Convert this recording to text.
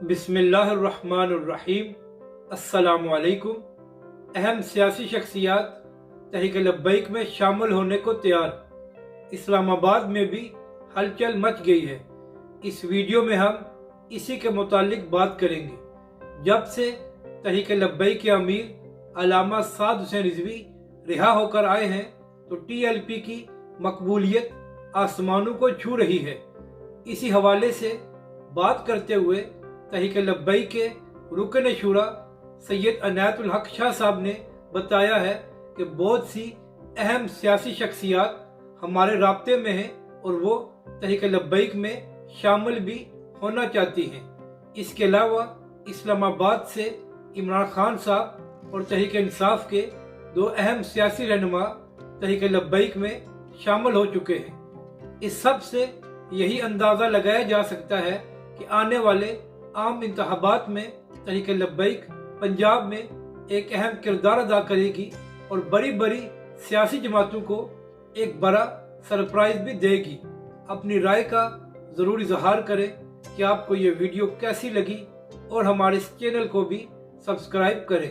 बिस्मिल्लाहिर्रहमानिर्रहीम। अस्सलामुअलैकुम। अहम सियासी शख्सियात तहरीक लब्बैक में शामिल होने को तैयार। इस्लामाबाद में भी हलचल मच गई है। इस वीडियो में हम इसी के मुतालिक बात करेंगे। जब से तहरीक लब्बैक के अमीर अल्लामा साद हुसैन रिजवी रिहा होकर आए हैं तो TLP की मकबूलियत आसमानों को छू रही है। इसी हवाले से बात करते हुए तहरीक लब्बैक के रुकन शुरा सैयद अनायतुल हक शाह साहब ने बताया है कि बहुत सी अहम सियासी शख्सियात हमारे राब्ते में हैं और वो तहरीक लब्बैक में शामिल भी होना चाहती हैं। इसके अलावा इस्लामाबाद से इमरान खान साहब और तहरीक इंसाफ के दो अहम सियासी रहनुमा तहरीक लब्बैक में शामिल हो चुके हैं। इस सब से यही अंदाज़ा लगाया जा सकता है कि आने वाले आम इंतखाबात में तहरीक लब्बैक पंजाब में एक अहम किरदार अदा करेगी और बड़ी बड़ी सियासी जमातों को एक बड़ा सरप्राइज भी देगी। अपनी राय का ज़रूर इजहार करें कि आपको ये वीडियो कैसी लगी और हमारे इस चैनल को भी सब्सक्राइब करें।